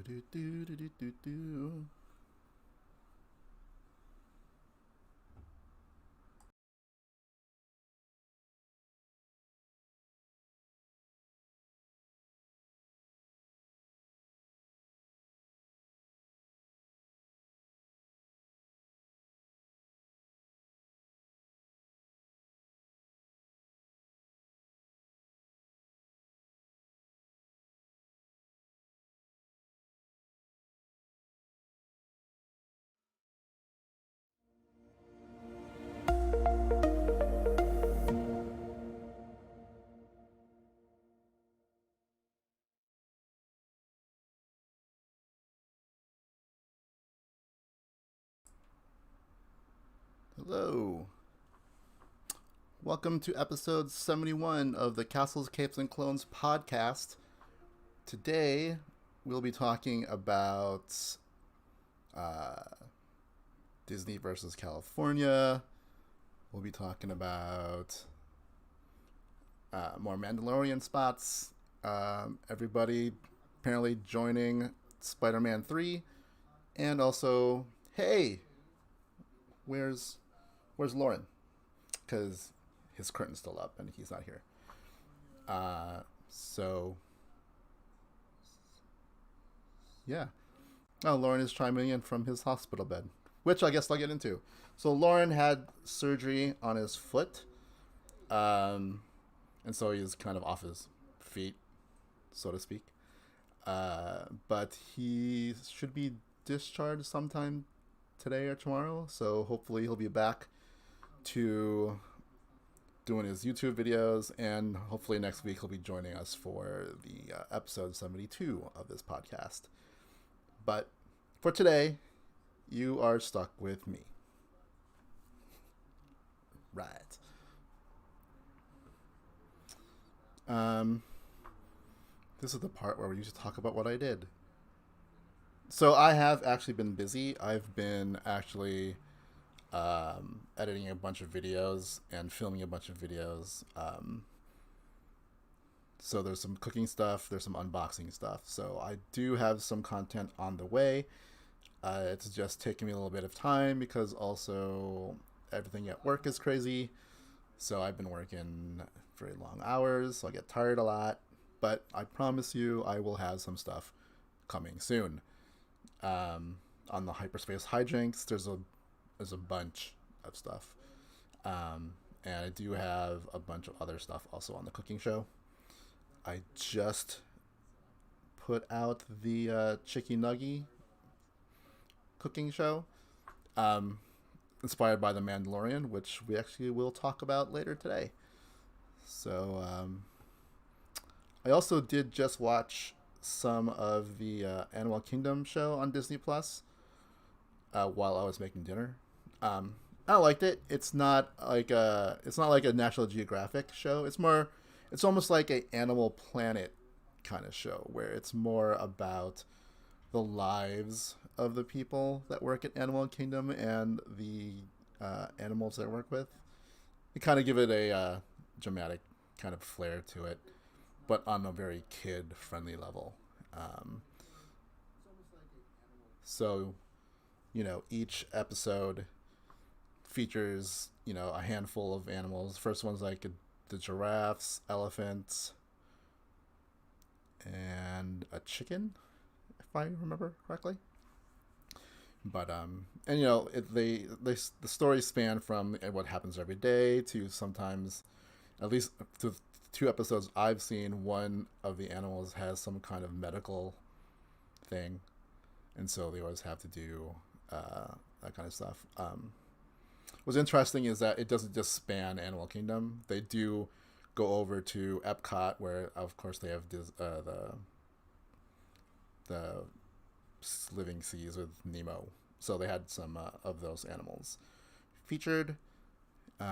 do, do, do, do, do, do. Hello. Welcome to episode 71 of the Castles, Capes, and Clones podcast. Today, we'll be talking about uh, Disney versus California. We'll be talking about more Mandalorian spots. Everybody apparently joining Spider-Man 3. And also, hey, where's Loren? Because his curtain's still up and he's not here. So yeah. Oh, Loren is chiming in from his hospital bed, which I guess I'll get into. So Loren had surgery on his foot, and so he's kind of off his feet, so to speak. But he should be discharged sometime today or tomorrow. So hopefully he'll be back to doing his YouTube videos, and hopefully next week he'll be joining us for the episode 72 of this podcast. But for today, you are stuck with me. Right. This is the part where we used to talk about what I did. So I have actually been busy. I've been actually editing a bunch of videos and filming a bunch of videos. So there's some cooking stuff, there's some unboxing stuff. So I do have some content on the way. It's just taking me a little bit of time because also everything at work is crazy. So I've been working very long hours, so I get tired a lot. But I promise you I will have some stuff coming soon. On the hyperspace hijinks, there's a bunch of stuff, and I do have a bunch of other stuff also on the cooking show. I just put out the Chicky Nuggy cooking show, inspired by the Mandalorian, which we actually will talk about later today. So I also did just watch some of the Animal Kingdom show on Disney Plus while I was making dinner. I liked it. It's not like a National Geographic show. It's almost like a Animal Planet kind of show where it's more about the lives of the people that work at Animal Kingdom and the animals they work with. They kind of give it a dramatic kind of flair to it, but on a very kid-friendly level. So, each episode features, a handful of animals. First one's like the giraffes, elephants, and a chicken, if I remember correctly. But and the stories span from what happens every day to sometimes, at least to 2 episodes I've seen, one of the animals has some kind of medical thing, and so they always have to do that kind of stuff. What's interesting is that it doesn't just span Animal Kingdom. They do go over to Epcot, where of course they have the living seas with Nemo. So they had some of those animals featured. But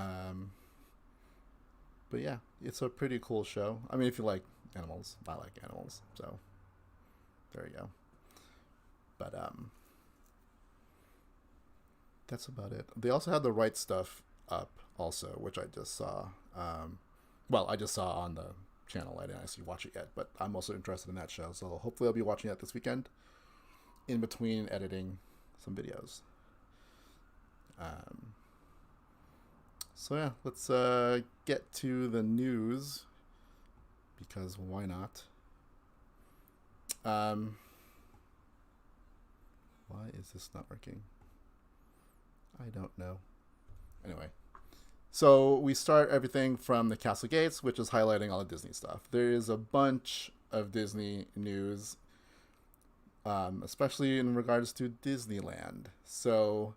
yeah, it's a pretty cool show. I mean, if you like animals, I like animals. So there you go. But that's about it. They also had the right stuff up also, which I just saw. I just saw on the channel. I didn't actually watch it yet, but I'm also interested in that show. So hopefully I'll be watching that this weekend. in between editing some videos. So yeah, let's get to the news, because why not? Why is this not working? I don't know. Anyway, so we start everything from the Castle Gates, which is highlighting all the Disney stuff. There is a bunch of Disney news, especially in regards to Disneyland. So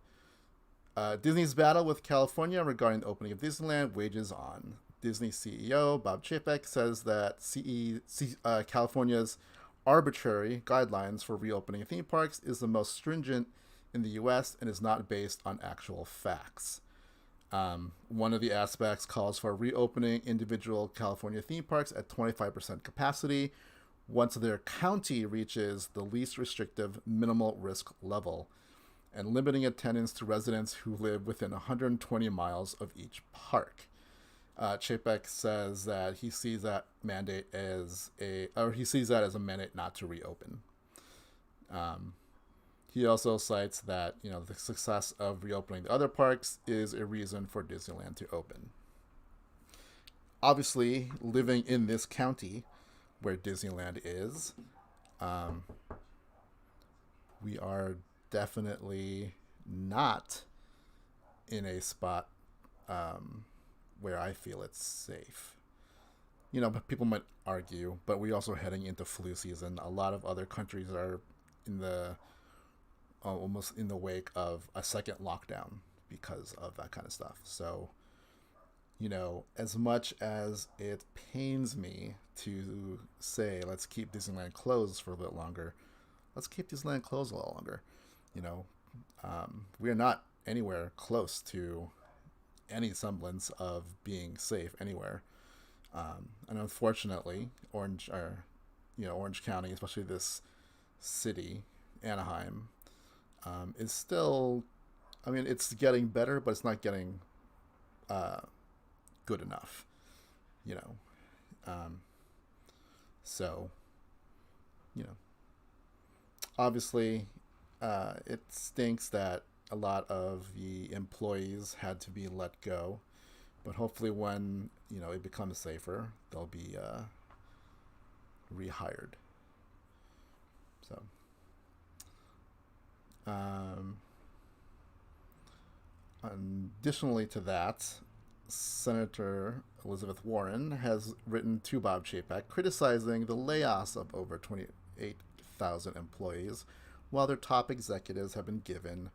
Disney's battle with California regarding the opening of Disneyland wages on. Disney CEO Bob Chapek says that California's arbitrary guidelines for reopening theme parks is the most stringent in the U.S. and is not based on actual facts. One of the aspects calls for reopening individual California theme parks at 25% capacity once their county reaches the least restrictive minimal risk level, and limiting attendance to residents who live within 120 miles of each park. Chapek says that he sees that as a mandate not to reopen. He also cites that the success of reopening the other parks is a reason for Disneyland to open. Obviously, living in this county where Disneyland is, we are definitely not in a spot where I feel it's safe. But people might argue, but we're also heading into flu season. A lot of other countries are in the almost in the wake of a second lockdown because of that kind of stuff. So, as much as it pains me to say let's keep Disneyland closed for a bit longer, let's keep Disneyland closed a lot longer. We are not anywhere close to any semblance of being safe anywhere. And unfortunately, Orange County, especially this city, Anaheim, is still, it's getting better, but it's not getting good enough, so, obviously, it stinks that a lot of the employees had to be let go, but hopefully when it becomes safer, they'll be rehired. So additionally to that, Senator Elizabeth Warren has written to Bob Chapek criticizing the layoffs of over 28,000 employees, while their top executives have been given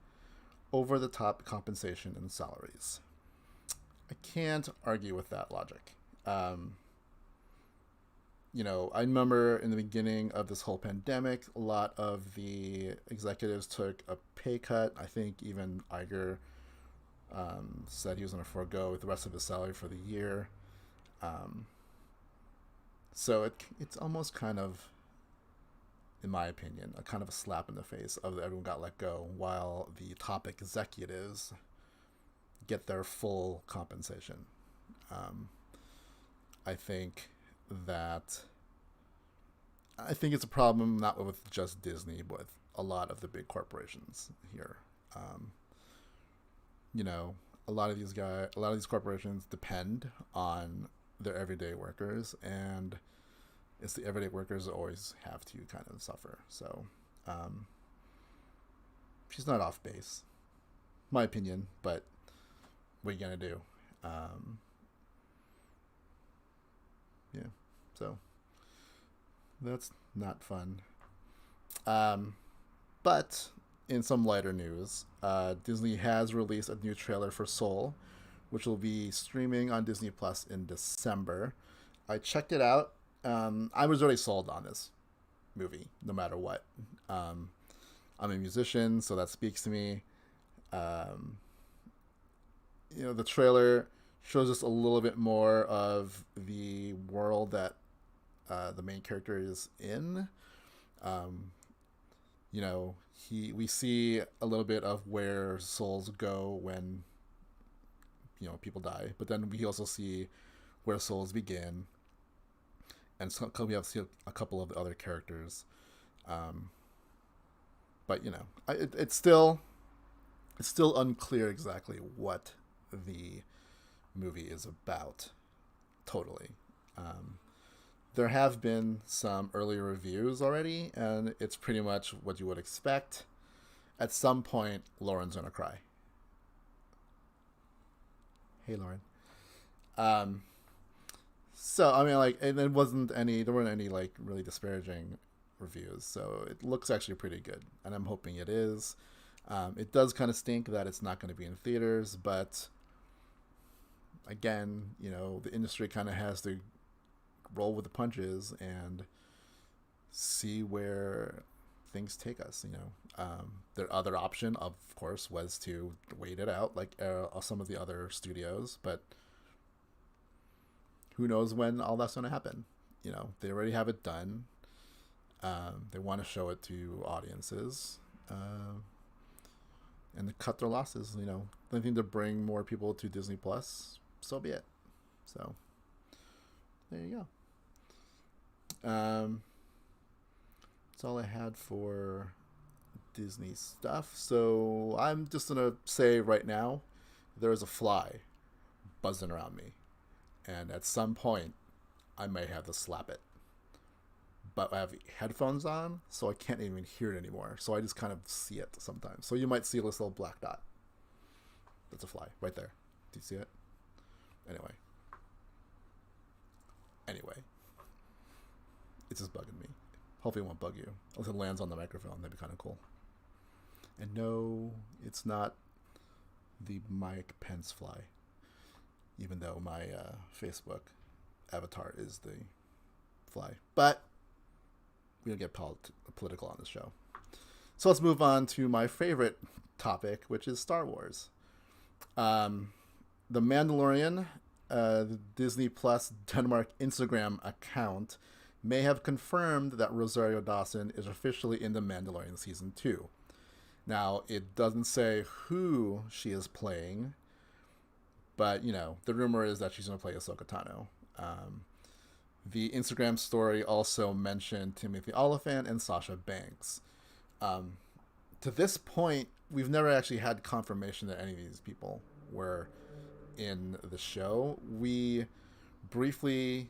over-the-top compensation and salaries. I can't argue with that logic. I remember in the beginning of this whole pandemic, a lot of the executives took a pay cut. I think even Iger said he was going to forego the rest of his salary for the year. So it's almost kind of, in my opinion, a kind of a slap in the face of everyone got let go while the top executives get their full compensation. I think it's a problem not with just Disney, but with a lot of the big corporations here. A lot of these corporations depend on their everyday workers, and it's the everyday workers that always have to kind of suffer. So she's not off base, my opinion, but what are you gonna do? Yeah, so that's not fun. But in some lighter news, Disney has released a new trailer for Soul, which will be streaming on Disney Plus in December. I checked it out. I was already sold on this movie, no matter what. I'm a musician, so that speaks to me. The trailer shows us a little bit more of the world that the main character is in. We see a little bit of where souls go when people die, but then we also see where souls begin, and so we have to see a couple of the other characters. But But it's still unclear exactly what the movie is about. Totally. There have been some early reviews already, and it's pretty much what you would expect. At some point, Loren's gonna cry. Hey, Loren. So I mean, and there weren't any like really disparaging reviews, so it looks actually pretty good, and I'm hoping it is. It does kind of stink that it's not going to be in theaters, but again, the industry kind of has to roll with the punches and see where things take us. Their other option, of course, was to wait it out like some of the other studios, but who knows when all that's going to happen. They already have it done. They want to show it to audiences, and to cut their losses. They think to bring more people to Disney Plus, so be it. So there you go. That's all I had for Disney stuff. So I'm just gonna say right now, there is a fly buzzing around me, and at some point, I may have to slap it. But I have headphones on, so I can't even hear it anymore. So I just kind of see it sometimes. So you might see this little black dot. That's a fly right there. Do you see it? Anyway. It's just bugging me. Hopefully it won't bug you. Unless it lands on the microphone. That'd be kind of cool. And no, it's not the Mike Pence fly. Even though my Facebook avatar is the fly. But we don't get political on this show. So let's move on to my favorite topic, which is Star Wars. The Mandalorian, the Disney Plus Denmark Instagram account, may have confirmed that Rosario Dawson is officially in The Mandalorian Season 2. Now, it doesn't say who she is playing, but, the rumor is that she's going to play Ahsoka Tano. The Instagram story also mentioned Timothy Olyphant and Sasha Banks. To this point, we've never actually had confirmation that any of these people were in the show. We briefly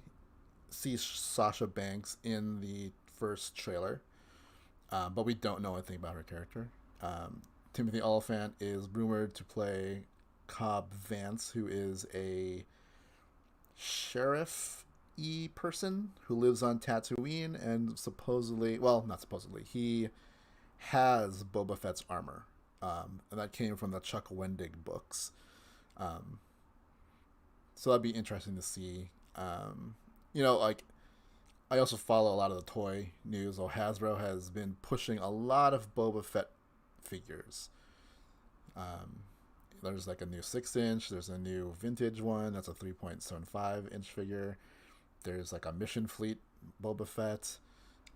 see Sasha Banks in the first trailer, but we don't know anything about her character. Timothy Olyphant is rumored to play Cobb Vance, who is a sheriff-y person who lives on Tatooine, and he has Boba Fett's armor, and that came from the Chuck Wendig books. So that'd be interesting to see. I also follow a lot of the toy news. So Hasbro has been pushing a lot of Boba Fett figures. There's like a new 6-inch. There's a new vintage one. That's a 3.75-inch figure. There's like a Mission Fleet Boba Fett.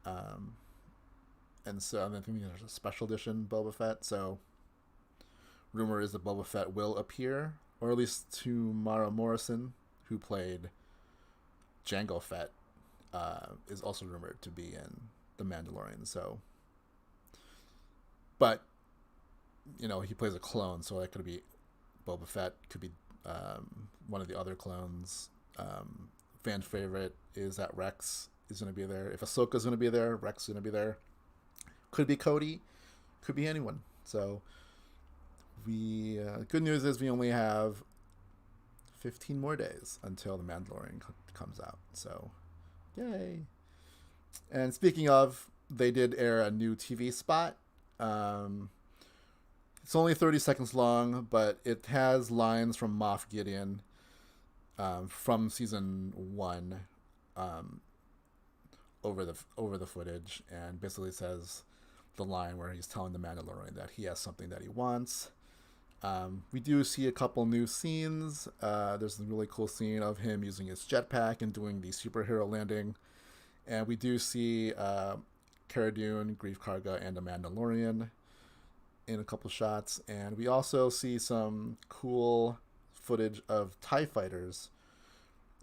And so I think there's a special edition Boba Fett. So rumor is that Boba Fett will appear, or at least Tamara Morrison, who played Jango Fett, is also rumored to be in The Mandalorian. So, but he plays a clone, so that could be Boba Fett, could be one of the other clones. Fan favorite is that Rex is going to be there. If Ahsoka's going to be there, Rex is going to be there. Could be Cody, could be anyone. So good news is we only have 15 more days until The Mandalorian comes out. So, yay. And speaking of, they did air a new TV spot. It's only 30 seconds long, but it has lines from Moff Gideon from season 1 over the footage, and basically says the line where he's telling the Mandalorian that he has something that he wants. We do see a couple new scenes. There's a really cool scene of him using his jetpack and doing the superhero landing. And we do see Cara Dune, Greef Karga, and the Mandalorian in a couple shots. And we also see some cool footage of TIE fighters.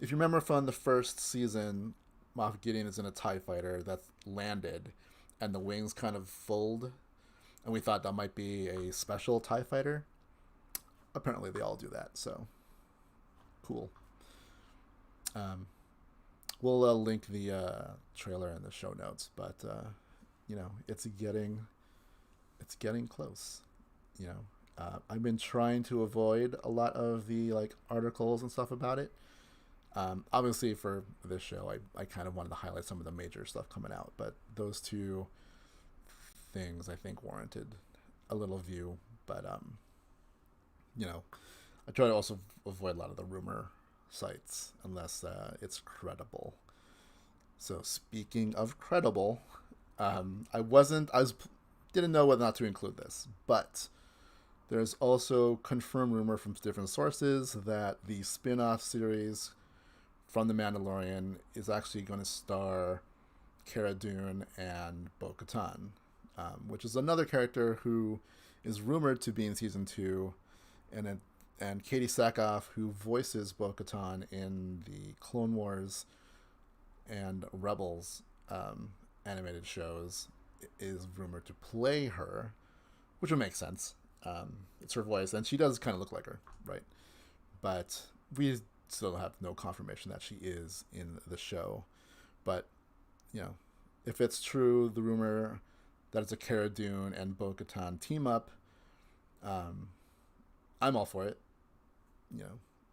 If you remember from the first season, Moff Gideon is in a TIE fighter that's landed, and the wings kind of fold. and we thought that might be a special TIE fighter. Apparently they all do that, so cool. Um, we'll link the trailer in the show notes, but it's getting close. I've been trying to avoid a lot of the like articles and stuff about it. Obviously, for this show, I kind of wanted to highlight some of the major stuff coming out, but those two things I think warranted a little view. But I try to also avoid a lot of the rumor sites unless it's credible. So speaking of credible, didn't know whether or not to include this, but there's also confirmed rumor from different sources that the spin-off series from The Mandalorian is actually going to star Cara Dune and Bo-Katan, which is another character who is rumored to be in season 2, and Katie Sackhoff, who voices Bo-Katan in the Clone Wars and Rebels animated shows, is rumored to play her, which would make sense. It's her voice, and she does kind of look like her, right? But we still have no confirmation that she is in the show. But, if it's true, the rumor that it's a Cara Dune and Bo-Katan team up, I'm all for it.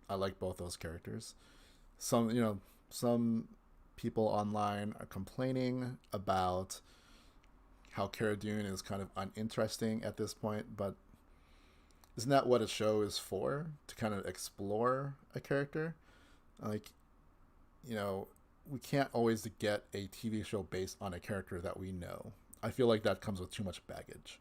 I like both those characters. Some people online are complaining about how Cara Dune is kind of uninteresting at this point, but isn't that what a show is for? To kind of explore a character? We can't always get a TV show based on a character that we know. I feel like that comes with too much baggage.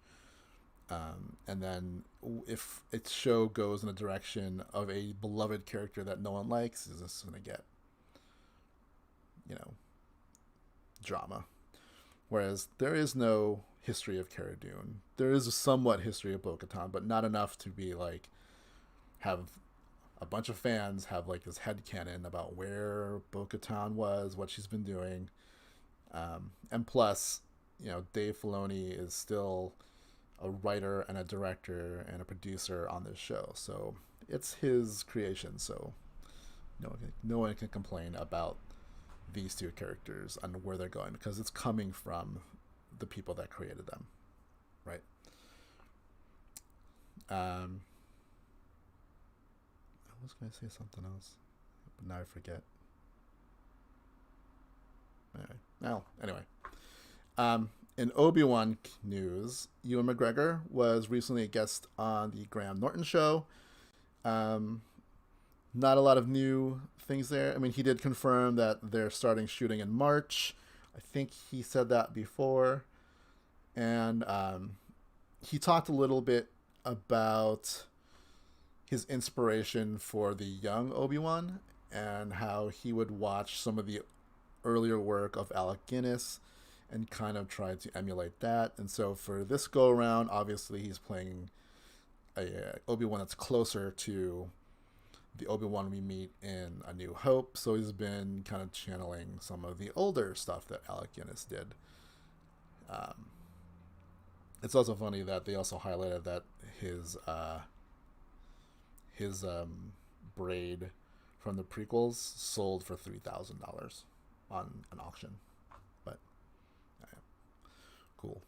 And then if its show goes in a direction of a beloved character that no one likes, is this going to get, drama? Whereas there is no history of Cara Dune. There is a somewhat history of Bo-Katan, but not enough to be like, have a bunch of fans have like this headcanon about where Bo-Katan was, what she's been doing. And plus, Dave Filoni is still a writer and a director and a producer on this show. So it's his creation. So no one can complain about these two characters and where they're going, because it's coming from the people that created them, right? I was going to say something else, but now I forget. Anyway. In Obi-Wan news, Ewan McGregor was recently a guest on the Graham Norton show. Not a lot of new things there. I mean, he did confirm that they're starting shooting in March. I think he said that before. And he talked a little bit about his inspiration for the young Obi-Wan and how he would watch some of the earlier work of Alec Guinness and kind of try to emulate that. And so for this go-around, obviously he's playing a Obi-Wan that's closer to the Obi-Wan we meet in A New Hope. So he's been kind of channeling some of the older stuff that Alec Guinness did. It's also funny that they also highlighted that his braid from the prequels sold for $3,000 on an auction. But cool.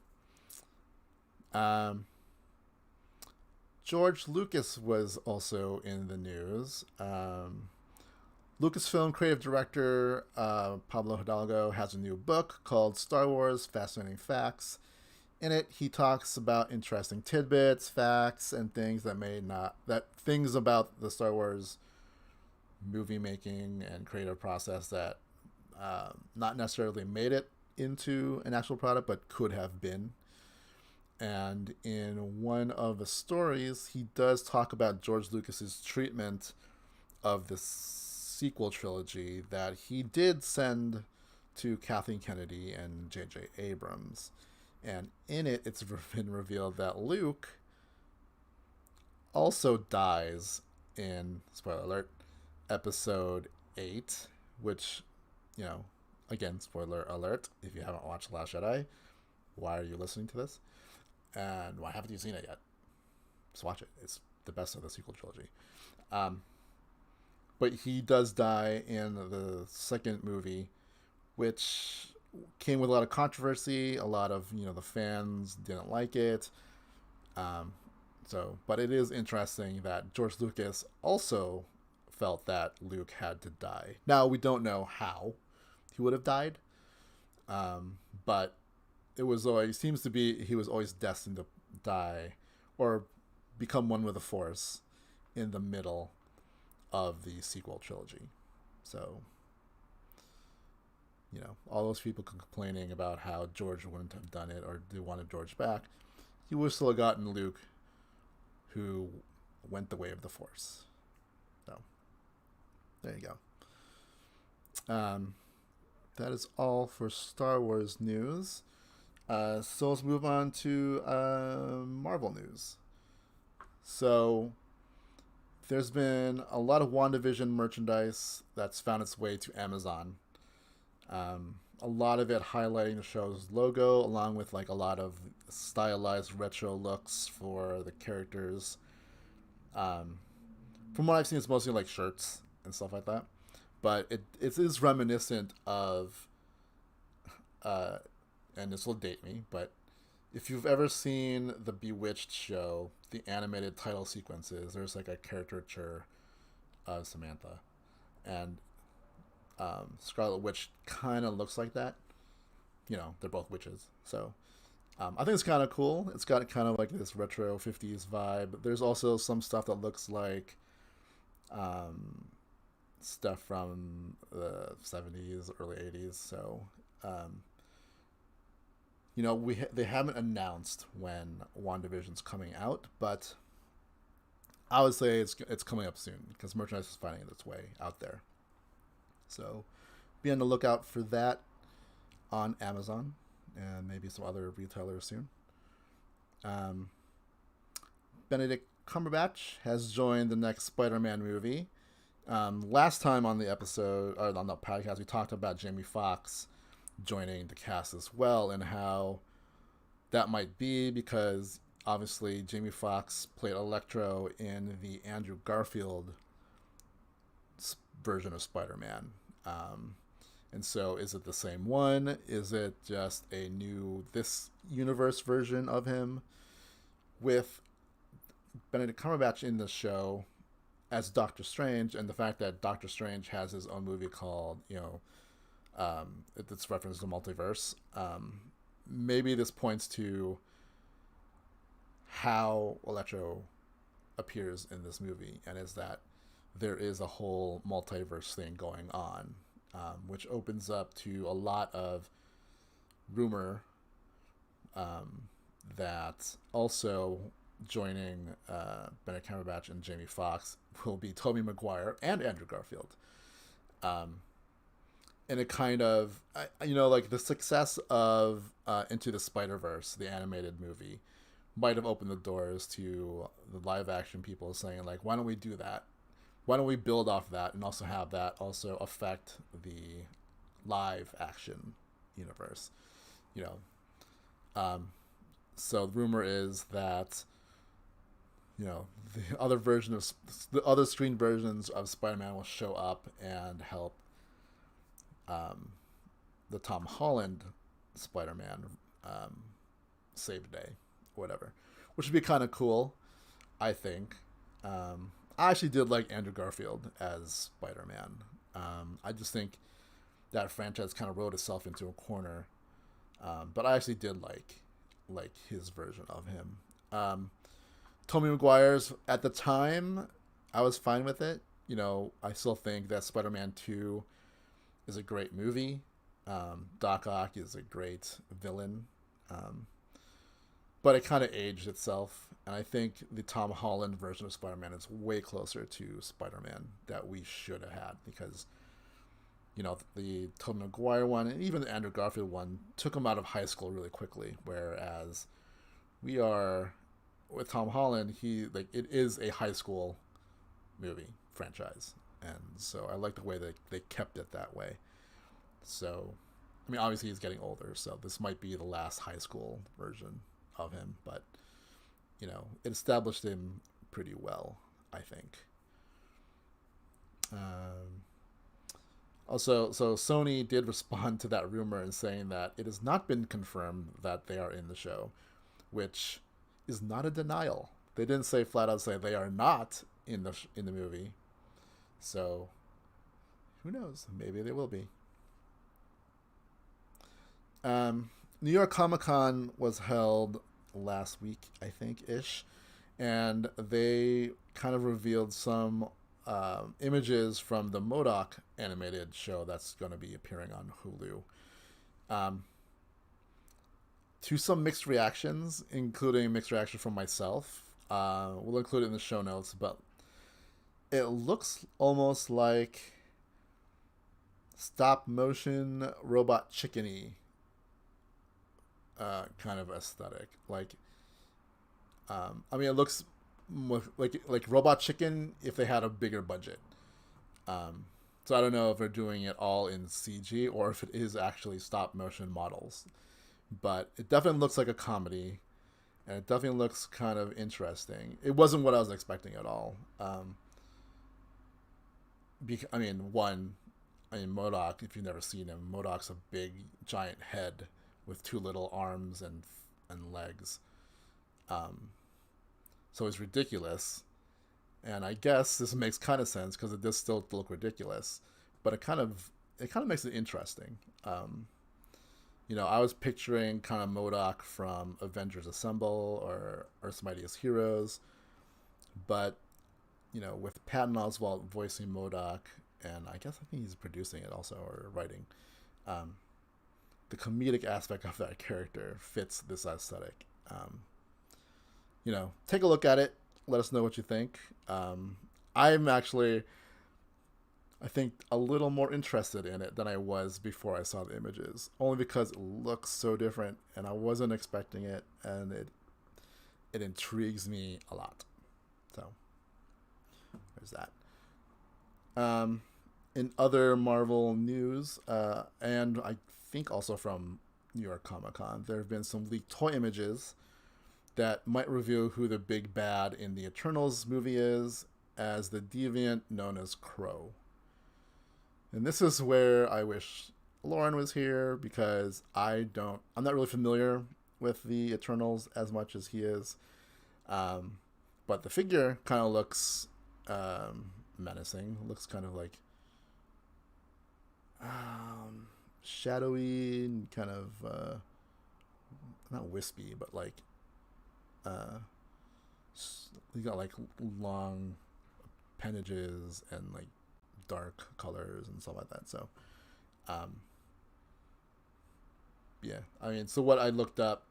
George Lucas was also in the news. Lucasfilm creative director Pablo Hidalgo has a new book called Star Wars: Fascinating Facts. In it, he talks about interesting tidbits, facts, and things things about the Star Wars movie making and creative process that not necessarily made it into an actual product, but could have been. And in one of the stories, he does talk about George Lucas's treatment of the sequel trilogy that he did send to Kathleen Kennedy and J.J. Abrams. And in it, it's been revealed that Luke also dies in, spoiler alert, episode 8, which, again, spoiler alert, if you haven't watched The Last Jedi, why are you listening to this? And why haven't you seen it yet? Just watch it. It's the best of the sequel trilogy. But he does die in the second movie, which came with a lot of controversy. A lot of, the fans didn't like it. But it is interesting that George Lucas also felt that Luke had to die. Now, we don't know how he would have died, but it seems to be he was always destined to die or become one with the Force in the middle of the sequel trilogy. So, all those people complaining about how George wouldn't have done it or they wanted George back, he would still have gotten Luke, who went the way of the Force. So, there you go. That is all for Star Wars news. So let's move on to Marvel news. So there's been a lot of WandaVision merchandise that's found its way to Amazon. A lot of it highlighting the show's logo, along with a lot of stylized retro looks for the characters. From what I've seen, it's mostly shirts and stuff like that. But it is reminiscent of, and this will date me, but if you've ever seen the Bewitched show, the animated title sequences, there's a caricature of Samantha. And Scarlet Witch kind of looks like that. They're both witches. So I think it's kind of cool. It's got kind of this retro 50s vibe. There's also some stuff that looks like stuff from the 70s, early 80s. So, they haven't announced when WandaVision's coming out, but I would say it's coming up soon because merchandise is finding its way out there. So be on the lookout for that on Amazon and maybe some other retailers soon. Benedict Cumberbatch has joined the next Spider-Man movie. Last time on the episode, or on the podcast, we talked about Jamie Foxx joining the cast as well and how that might be because obviously Jamie Foxx played Electro in the Andrew Garfield version of Spider-Man. And so is it the same one? Is it just a new this universe version of him with Benedict Cumberbatch in the show as Doctor Strange, and the fact that Doctor Strange has his own movie called, it's referenced to multiverse. Maybe this points to how Electro appears in this movie, and is that there is a whole multiverse thing going on, which opens up to a lot of rumor that also joining Benedict Cumberbatch and Jamie Foxx will be Tobey Maguire and Andrew Garfield. And it kind of, the success of Into the Spider-Verse, the animated movie, might have opened the doors to the live action people saying, why don't we do that? Why don't we build off that and also have that also affect the live action universe? So the rumor is that, the other screen versions of Spider-Man will show up and help the Tom Holland Spider-Man save the day, whatever, which would be kind of cool, I think. I actually did like Andrew Garfield as Spider-Man. I just think that franchise kind of wrote itself into a corner, but I actually did like his version of him. Tobey Maguire's, at the time, I was fine with it. I still think that Spider-Man 2 is a great movie. Doc Ock is a great villain. But it kind of aged itself. And I think the Tom Holland version of Spider-Man is way closer to Spider-Man that we should have had. Because, the Tobey Maguire one and even the Andrew Garfield one took him out of high school really quickly. Whereas we are, with Tom Holland, it is a high school movie franchise. And so I like the way that they kept it that way. So, obviously he's getting older, so this might be the last high school version of him, but it established him pretty well, I think. Also, so Sony did respond to that rumor in saying that it has not been confirmed that they are in the show, which is not a denial. They didn't say flat out say they are not in the movie. So who knows? Maybe they will be. New York Comic Con was held last week, I think, ish, and they kind of revealed some images from the MODOK animated show that's going to be appearing on Hulu. To some mixed reactions, including mixed reaction from myself. We'll include it in the show notes, but it looks almost like stop motion robot chicken-y kind of aesthetic. It looks like Robot Chicken if they had a bigger budget. So I don't know if they're doing it all in CG or if it is actually stop motion models. But it definitely looks like a comedy, and it definitely looks kind of interesting. It wasn't what I was expecting at all. MODOK, if you've never seen him, MODOK's a big, giant head with two little arms and legs. So it's ridiculous. And I guess this makes kind of sense because it does still look ridiculous, but it kind of makes it interesting. I was picturing kind of MODOK from Avengers Assemble or Earth's Mightiest Heroes, but with Patton Oswalt voicing MODOK, and I think he's producing it also or writing, the comedic aspect of that character fits this aesthetic. Take a look at it. Let us know what you think. I'm actually, I think, a little more interested in it than I was before I saw the images, only because it looks so different, and I wasn't expecting it, and it intrigues me a lot. So there's that. In other Marvel news, and I think also from New York Comic Con, there have been some leaked toy images that might reveal who the big bad in the Eternals movie is, as the deviant known as Crow. And this is where I wish Loren was here, because I'm not really familiar with the Eternals as much as he is. But the figure kind of looks menacing. It looks kind of like shadowy and kind of not wispy, but like he's got like long appendages and like dark colors and stuff like that. So so what I looked up,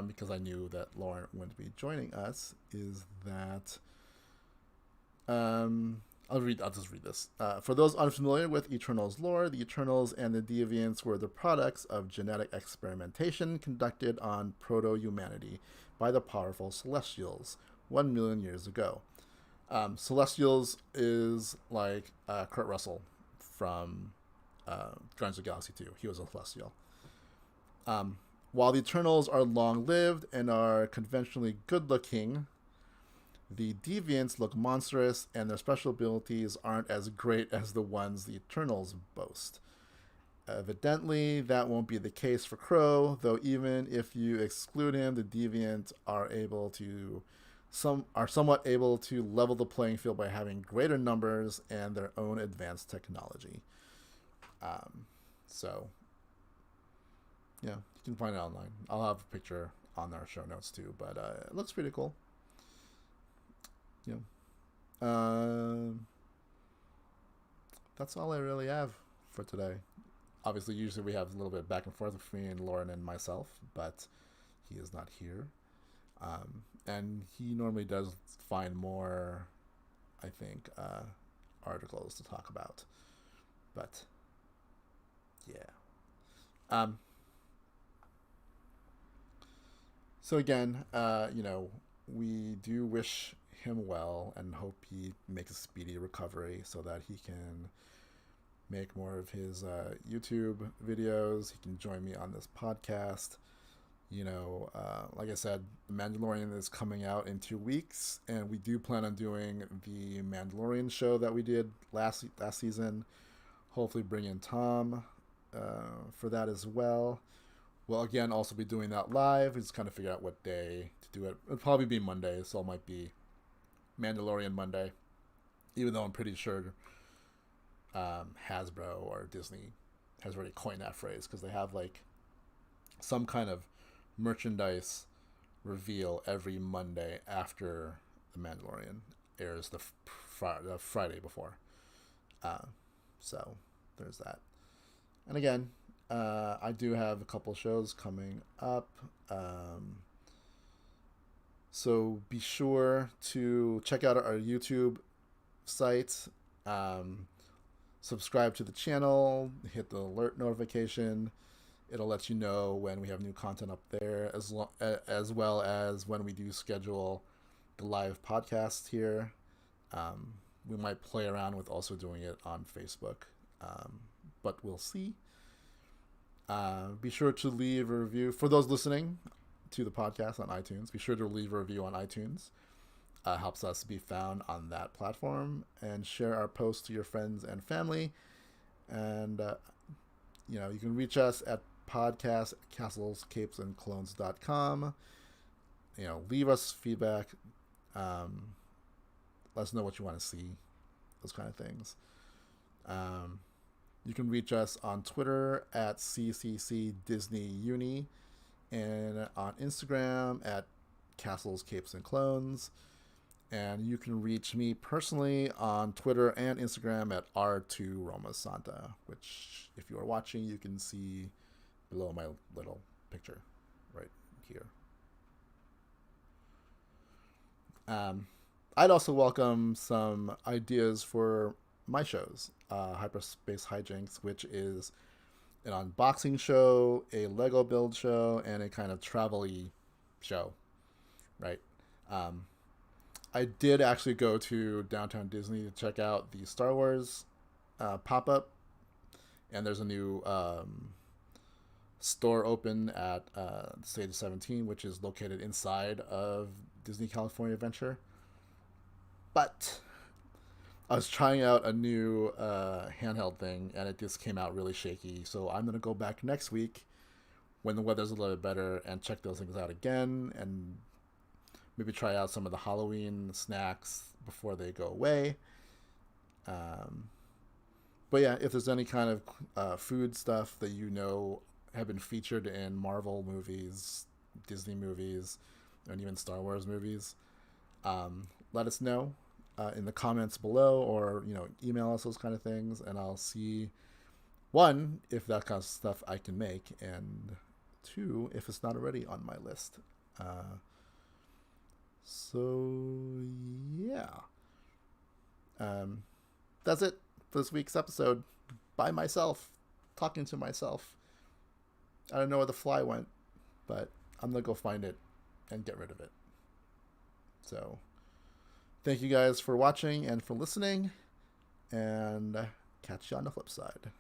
because I knew that Loren wouldn't be joining us, is that I'll just read this. For those unfamiliar with Eternals lore, the Eternals and the Deviants were the products of genetic experimentation conducted on proto-humanity by the powerful Celestials 1 million years ago. Celestials is like Kurt Russell from Guardians of the Galaxy 2. He was a Celestial. While the Eternals are long-lived and are conventionally good-looking, the Deviants look monstrous, and their special abilities aren't as great as the ones the Eternals boast. Evidently, that won't be the case for Crow, though even if you exclude him, the Deviants are somewhat able to level the playing field by having greater numbers and their own advanced technology. You can find it online. I'll have a picture on our show notes too, but it looks pretty cool. That's all I really have for today. Obviously, usually we have a little bit back and forth between me and Loren and myself, but he is not here. And he normally does find more, I think, articles to talk about. But, yeah. So again, we do wish him well and hope he makes a speedy recovery so that he can make more of his YouTube videos. He can join me on this podcast. Like I said, The Mandalorian is coming out in 2 weeks, and we do plan on doing the Mandalorian show that we did last season. Hopefully, bring in Tom for that as well. We'll again also be doing that live. We just kind of figure out what day to do it. It'll probably be Monday, so it might be Mandalorian Monday, even though I'm pretty sure Hasbro or Disney has already coined that phrase because they have like some kind of merchandise reveal every Monday after The Mandalorian airs the Friday before. So there's that. And again, I do have a couple shows coming up. So be sure to check out our YouTube site. Subscribe to the channel. Hit the alert notification. It'll let you know when we have new content up there, as well as when we do schedule the live podcast here. We might play around with also doing it on Facebook, but we'll see. Be sure to leave a review. For those listening to the podcast on iTunes, be sure to leave a review on iTunes. Helps us be found on that platform, and share our posts to your friends and family. And, you can reach us at podcast@castlescapesandclones.com. Leave us feedback. Let us know what you want to see. Those kind of things. You can reach us on Twitter at CCC Disney Uni, and on Instagram at Castles, Capes, and Clones. And you can reach me personally on Twitter and Instagram at R2RomaSanta, which, if you are watching, you can see below my little picture right here. I'd also welcome some ideas for my shows. Hyperspace Hijinks, which is an unboxing show, a Lego build show, and a kind of travel-y show, right? I did actually go to Downtown Disney to check out the Star Wars pop-up, and there's a new store open at Stage 17, which is located inside of Disney California Adventure. But I was trying out a new handheld thing, and it just came out really shaky. So I'm going to go back next week when the weather's a little bit better and check those things out again, and maybe try out some of the Halloween snacks before they go away. But yeah, if there's any kind of food stuff that have been featured in Marvel movies, Disney movies, and even Star Wars movies, let us know in the comments below, or email us those kind of things, and I'll see, one, if that kind of stuff I can make, and two, if it's not already on my list. So yeah, that's it for this week's episode. By myself, talking to myself. I don't know where the fly went, but I'm gonna go find it and get rid of it. So thank you guys for watching and for listening, and catch you on the flip side.